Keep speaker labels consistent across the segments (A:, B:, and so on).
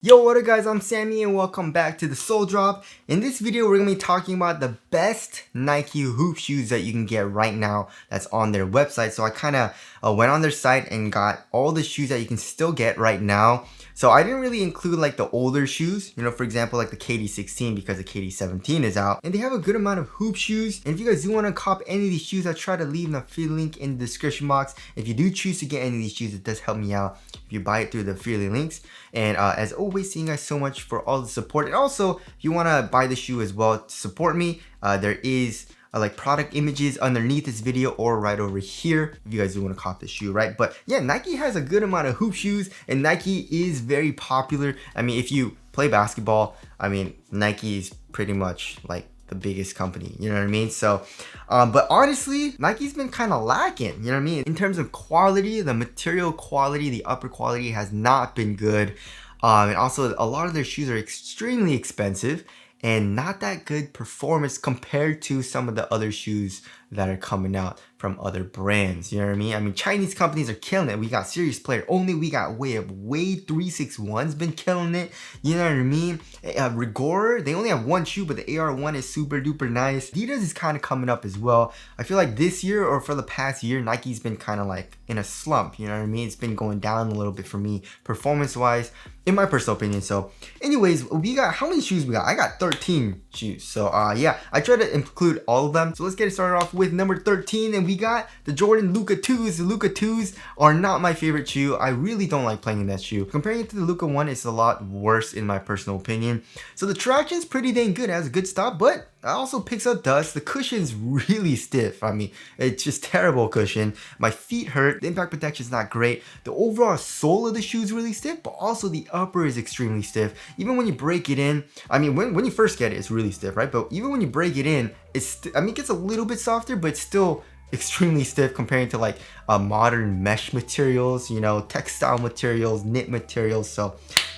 A: Yo, what up guys, I'm Sammy and welcome back to the Soul Drop. In this video, we're going to be talking about the best Nike hoop shoes that you can get right now that's on their website. So I kind of went on their site and got all the shoes that you can still get right now. So I didn't really include like the older shoes, for example, like the KD16 because the KD17 is out. And they have a good amount of hoop shoes. And if you guys do want to cop any of these shoes, I'll try to leave the affiliate link in the description box. If you do choose to get any of these shoes, it does help me out if you buy it through the affiliate links. And as always, thank you guys so much for all the support. And also, if you want to buy the shoe as well to support me, there is like product images underneath this video or right over here if you guys do want to cop the shoe, right? But yeah, Nike has a good amount of hoop shoes and Nike is very popular. I mean, if you play basketball, I mean, Nike is pretty much like the biggest company, you know what I mean? So but honestly, Nike's been kind of lacking, you know what I mean? In terms of quality, the material quality, the upper quality has not been good. And also a lot of their shoes are extremely expensive and not that good performance compared to some of the other shoes that are coming out from other brands, you know what I mean? I mean, Chinese companies are killing it. We got Serious Player Only, we got Wade 361's been killing it, you know what I mean? Rigor, they only have one shoe, but the AR1 is super duper nice. Adidas is kind of coming up as well. I feel like this year or for the past year, Nike's been kind of like in a slump, you know what I mean? It's been going down a little bit for me, performance-wise, in my personal opinion. So anyways, we got, how many shoes we got? I got 13 shoes. So yeah, I try to include all of them. So let's get it started off with number 13, and we got the Jordan Luka 2s. The Luka 2s are not my favorite shoe. I really don't like playing in that shoe. Comparing it to the Luka 1, it's a lot worse in my personal opinion. So the traction's pretty dang good. It has a good stop, but it also picks up dust. The cushion's really stiff. I mean, it's just terrible cushion. My feet hurt. The impact protection's not great. The overall sole of the shoe is really stiff, but also the upper is extremely stiff. Even when you break it in, I mean, when you first get it, it's really stiff, right? But even when you break it in, it gets a little bit softer, but it's still extremely stiff comparing to like modern mesh materials, textile materials, knit materials. So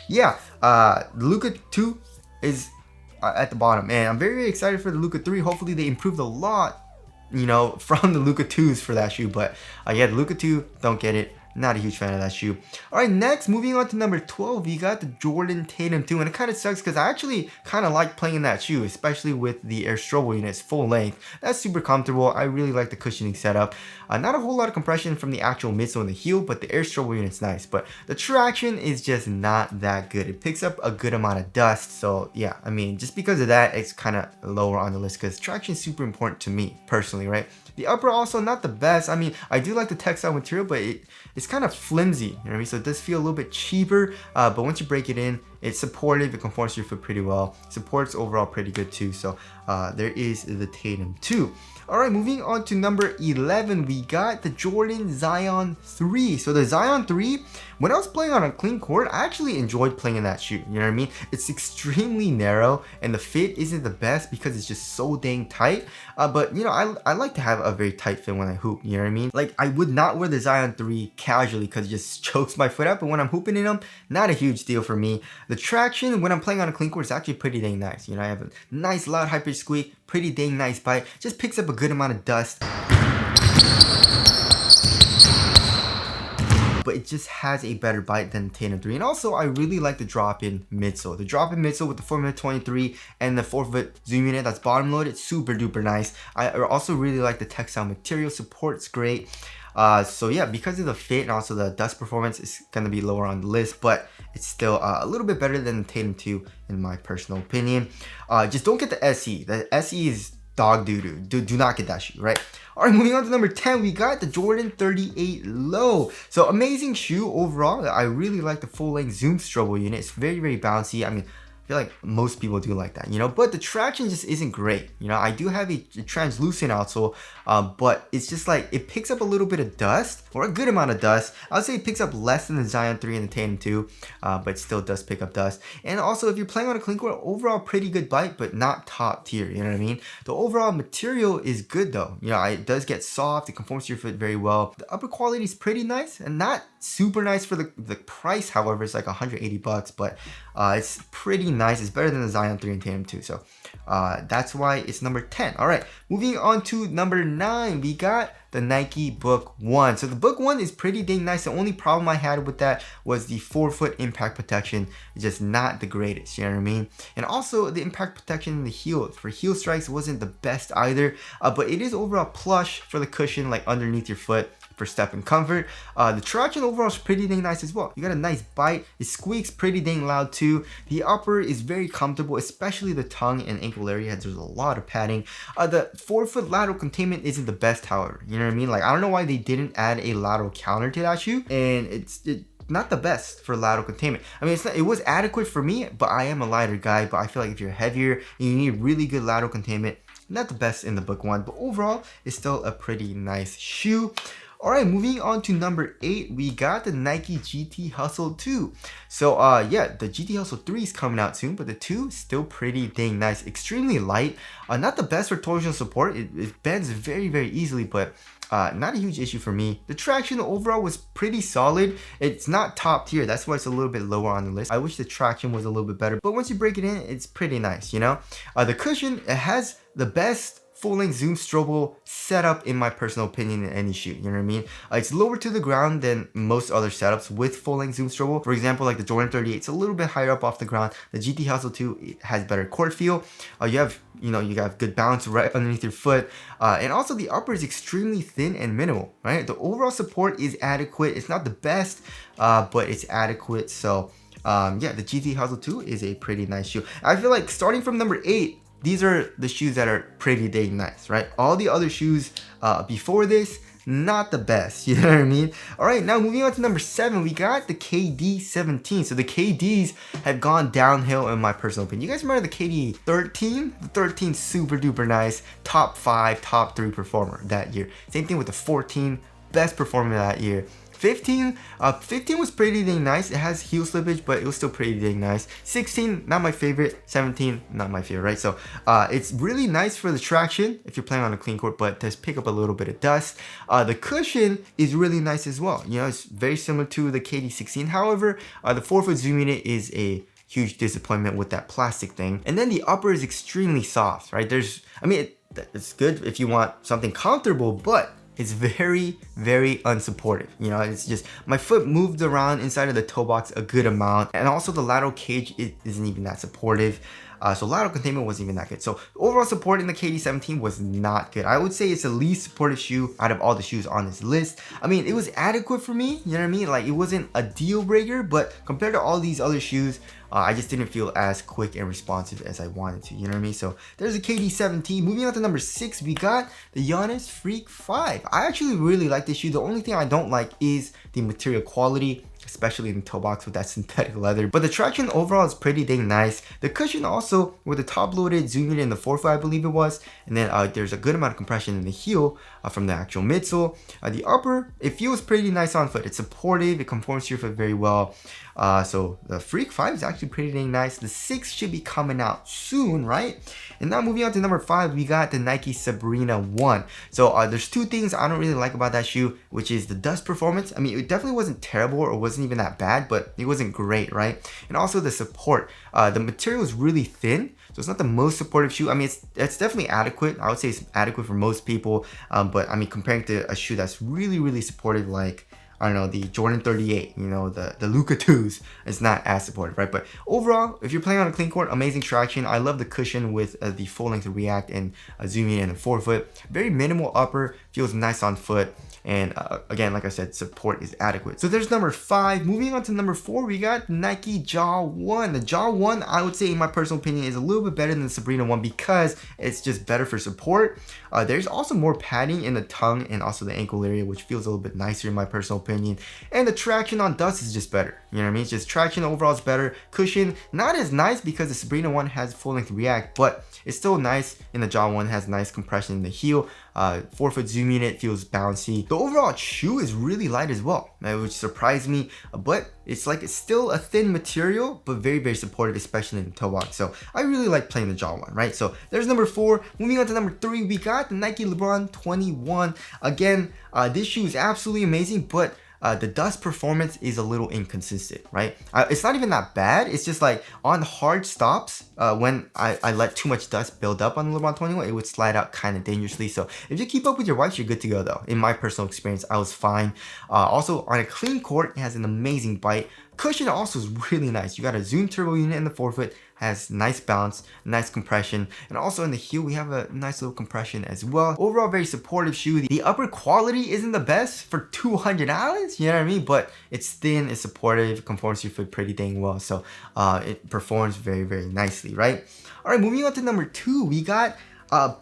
A: yeah, Luka 2 is at the bottom, and I'm very, very excited for the Luka 3. Hopefully they improved a lot, from the Luka 2s for that shoe. But yeah, the Luka 2, don't get it. Not a huge fan of that shoe. Alright, next, moving on to number 12, we got the Jordan Tatum 2, and it kind of sucks because I actually kind of like playing in that shoe, especially with the Air Strobel units full length. That's super comfortable. I really like the cushioning setup. Not a whole lot of compression from the actual midsole and the heel, but the Air Strobel unit's nice. But the traction is just not that good. It picks up a good amount of dust. So yeah, I mean, just because of that, it's kind of lower on the list because traction is super important to me personally, right? The upper also not the best. I mean, I do like the textile material, but it's kind of flimsy, you know what I mean? So it does feel a little bit cheaper, but once you break it in, it's supportive. It conforms to your foot pretty well. Support's overall pretty good too. So there is the Tatum 2. Alright, moving on to number 11, we got the Jordan Zion 3. So the Zion 3, when I was playing on a clean court, I actually enjoyed playing in that shoe, you know what I mean? It's extremely narrow and the fit isn't the best because it's just so dang tight. But I like to have a very tight fit when I hoop, you know what I mean? Like, I would not wear the Zion 3 casually because it just chokes my foot up, but when I'm hooping in them, not a huge deal for me. The traction when I'm playing on a clean court is actually pretty dang nice. I have a nice loud high pitch squeak, pretty dang nice bite, just picks up a good amount of dust. But it just has a better bite than the Tatum 3. And also, I really like the drop-in midsole. The drop-in midsole with the 4'23" and the 4-foot zoom unit that's bottom loaded, super duper nice. I also really like the textile material. Support's great. So yeah, because of the fit and also the dust performance, it's gonna be lower on the list, but it's still a little bit better than the Tatum 2 in my personal opinion. Just don't get the SE. The SE is dog doo-doo. Do not get that shoe, right? Alright, moving on to number 10, we got the Jordan 38 Low. So amazing shoe overall. I really like the full-length zoom Strobel unit. It's very, very bouncy. I mean, I feel like most people do like that, but the traction just isn't great. I do have a translucent outsole, but it's just like, it picks up a little bit of dust, or a good amount of dust. I would say it picks up less than the Zion 3 and the Tatum 2, but still does pick up dust. And also, if you're playing on a clean court, overall pretty good bite, but not top tier, you know what I mean? The overall material is good though. It does get soft, it conforms to your foot very well. The upper quality is pretty nice, and not super nice for the price, however, it's like 180 bucks, but it's pretty nice. It's better than the Zion 3 and Tatum 2. So that's why it's number 10. All right, moving on to number 9, we got the Nike Book 1. So the Book 1 is pretty dang nice. The only problem I had with that was the forefoot impact protection. It's just not the greatest, you know what I mean? And also the impact protection in the heel. For heel strikes wasn't the best either, but it is overall plush for the cushion, like underneath your foot, for step and comfort. The traction overall is pretty dang nice as well. You got a nice bite. It squeaks pretty dang loud too. The upper is very comfortable, especially the tongue and ankle area. There's a lot of padding. The forefoot lateral containment isn't the best, however. You know what I mean? Like, I don't know why they didn't add a lateral counter to that shoe, and it's not the best for lateral containment. I mean, it was adequate for me, but I am a lighter guy. But I feel like if you're heavier and you need really good lateral containment, not the best in the Book 1, but overall, it's still a pretty nice shoe. All right, moving on to number 8, we got the Nike GT Hustle 2. So yeah, the GT Hustle 3 is coming out soon, but the 2 is still pretty dang nice. Extremely light, not the best for torsional support. It bends very, very easily, but not a huge issue for me. The traction overall was pretty solid. It's not top tier, that's why it's a little bit lower on the list. I wish the traction was a little bit better, but once you break it in, it's pretty nice, you know? The cushion, it has the best full-length zoom strobel setup in my personal opinion in any shoe, you know what I mean? It's lower to the ground than most other setups with full-length zoom strobel. For example, like the Jordan 38, it's a little bit higher up off the ground. The GT Hustle 2 has better court feel. You have good bounce right underneath your foot, and also the upper is extremely thin and minimal, right? The overall support is adequate. It's not the best, but it's adequate. So yeah, the GT Hustle 2 is a pretty nice shoe. I feel like starting from number 8, these are the shoes that are pretty dang nice, right? All the other shoes before this, not the best, you know what I mean? All right, now moving on to number 7, we got the KD 17. So the KDs have gone downhill in my personal opinion. You guys remember the KD 13? The 13 super duper nice, top 5, top 3 performer that year. Same thing with the 14, best performer that year. 15 was pretty dang nice. It has heel slippage, but it was still pretty dang nice. 16, not my favorite. 17, not my favorite, right? So it's really nice for the traction if you're playing on a clean court, but does pick up a little bit of dust. The cushion is really nice as well. You know, it's very similar to the KD 16. However, the forefoot zoom unit is a huge disappointment with that plastic thing. And then the upper is extremely soft, right? It's good if you want something comfortable, but it's very, very unsupportive. You know, it's just, my foot moved around inside of the toe box a good amount. And also the lateral cage isn't even that supportive. So lateral containment wasn't even that good. So overall support in the KD 17 was not good. I would say it's the least supportive shoe out of all the shoes on this list. I mean, it was adequate for me, you know what I mean? Like, it wasn't a deal breaker, but compared to all these other shoes, I just didn't feel as quick and responsive as I wanted to, you know what I mean? So there's a KD 17. Moving on to number 6, we got the Giannis Freak 5. I actually really like this shoe. The only thing I don't like is the material quality, especially in the toe box with that synthetic leather. But the traction overall is pretty dang nice. The cushion also, with the top loaded zoom unit in the forefoot, I believe it was. And then there's a good amount of compression in the heel from the actual midsole. The upper, it feels pretty nice on foot. It's supportive, it conforms to your foot very well. So the Freak 5 is actually pretty dang nice. The 6 should be coming out soon, right? And now moving on to number 5, we got the Nike Sabrina 1. So there's 2 things I don't really like about that shoe, which is the dust performance. I mean, it definitely wasn't terrible or wasn't even that bad, but it wasn't great, right? And also the support. The material is really thin, so it's not the most supportive shoe. I mean, it's definitely adequate. I would say it's adequate for most people, but I mean, comparing to a shoe that's really, really supportive, like, I don't know, the Jordan 38, you know, the Luka 2s, it's not as supportive, right? But overall, if you're playing on a clean court, amazing traction. I love the cushion with the full length React and zoom in and the forefoot. Very minimal upper, feels nice on foot. And again, like I said, support is adequate. So there's number 5. Moving on to number 4, we got Nike Jaw 1. The Jaw 1, I would say in my personal opinion, is a little bit better than the Sabrina 1 because it's just better for support. There's also more padding in the tongue and also the ankle area, which feels a little bit nicer in my personal opinion. And the traction on dust is just better. You know what I mean? It's just traction overall is better. Cushion, not as nice because the Sabrina 1 has full length React, but it's still nice. And the Jaw 1 has nice compression in the heel. Forefoot zoom unit feels bouncy. The overall shoe is really light as well, which surprised me, but it's still a thin material, but very, very supportive, especially in the toe box. So I really like playing the Jaw 1, right? So there's number 4. Moving on to number 3, we got the Nike LeBron 21. Again, this shoe is absolutely amazing, but the dust performance is a little inconsistent, right? It's not even that bad. It's just like on hard stops, when I let too much dust build up on the LeBron 21, it would slide out kind of dangerously. So if you keep up with your wipes, you're good to go though. In my personal experience, I was fine. Also, on a clean court, it has an amazing bite. Cushion also is really nice. You got a Zoom turbo unit in the forefoot, has nice bounce, nice compression, and also in the heel we have a nice little compression as well. Overall, very supportive shoe. The upper quality isn't the best for $200, you know what I mean? But it's thin, it's supportive, conforms to your foot pretty dang well. So it performs very, very nicely, right? All right, moving on to number 2, we got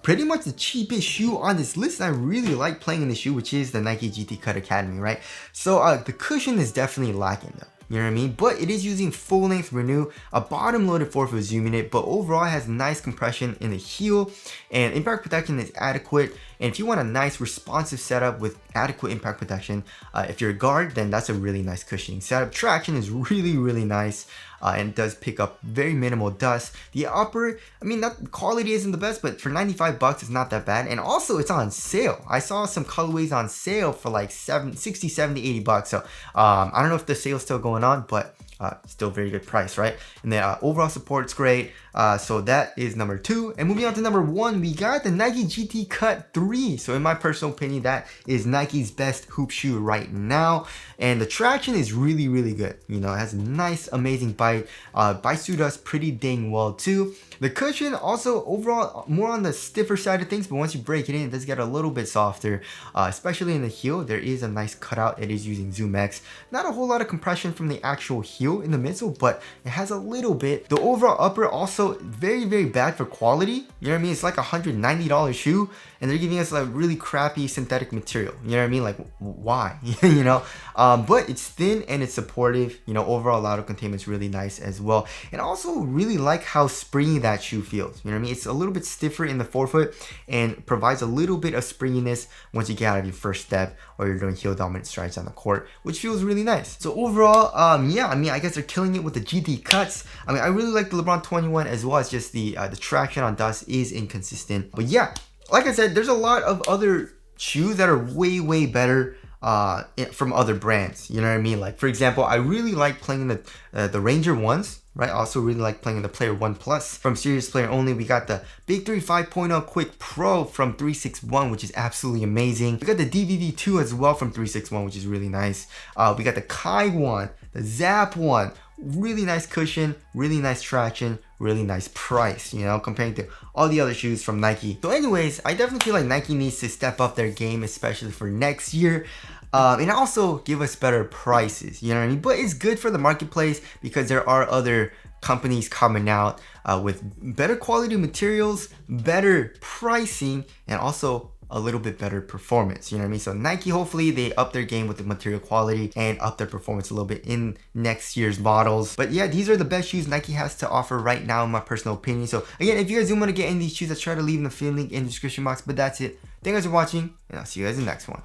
A: pretty much the cheapest shoe on this list. I really like playing in the shoe, which is the Nike GT Cut Academy, right? So the cushion is definitely lacking though. You know what I mean? But it is using full length Renew, a bottom loaded forefoot zoom unit, but overall it has nice compression in the heel and impact protection is adequate. And if you want a nice responsive setup with adequate impact protection, if you're a guard, then that's a really nice cushioning setup. Traction is really, really nice. And does pick up very minimal dust. The upper, I mean, that quality isn't the best, but for 95 bucks, it's not that bad. And also, it's on sale. I saw some colorways on sale for like 60, 70, 80 bucks. So I don't know if the sale's still going on, but still very good price, right? And then overall support's great. So that is number 2. And moving on to number 1, we got the Nike GT Cut 3. So in my personal opinion, that is Nike's best hoop shoe right now. And the traction is really, really good. You know, it has a nice, amazing bite. Bites through dust pretty dang well too. The cushion also overall more on the stiffer side of things, but once you break it in, it does get a little bit softer, especially in the heel. There is a nice cutout. It is using Zoom X. Not a whole lot of compression from the actual heel in the midsole, but it has a little bit. The overall upper also very, very bad for quality. You know what I mean? It's like a $190 shoe, and they're giving us a really crappy synthetic material. You know what I mean? Like, why? You know? But it's thin and it's supportive. You know, overall lateral containment's really nice as well. And also really like how springy that shoe feels. You know what I mean? It's a little bit stiffer in the forefoot and provides a little bit of springiness once you get out of your first step or you're doing heel dominant strides on the court, which feels really nice. So overall, yeah, I mean, I guess they're killing it with the GT cuts. I mean, I really like the LeBron 21 as well. It's just the traction on dust is inconsistent. But yeah, like I said, there's a lot of other shoes that are way, way better from other brands. You know what I mean? Like, for example, I really like playing the Ranger ones. Right, I also really like playing the Player 1 Plus. From Serious Player Only, we got the Big 3 5.0 Quick Pro from 361, which is absolutely amazing. We got the DVV 2 as well from 361, which is really nice. We got the Kai one, the Zap one. Really nice cushion, really nice traction, really nice price, you know, comparing to all the other shoes from Nike. So anyways, I definitely feel like Nike needs to step up their game, especially for next year. And also give us better prices, you know what I mean? But it's good for the marketplace because there are other companies coming out with better quality materials, better pricing, and also a little bit better performance, you know what I mean? So Nike, hopefully they up their game with the material quality and up their performance a little bit in next year's models. But yeah, these are the best shoes Nike has to offer right now in my personal opinion. So again, if you guys do want to get any of these shoes, I'll try to leave the affiliate link in the description box. But that's it. Thank you guys for watching, and I'll see you guys in the next one.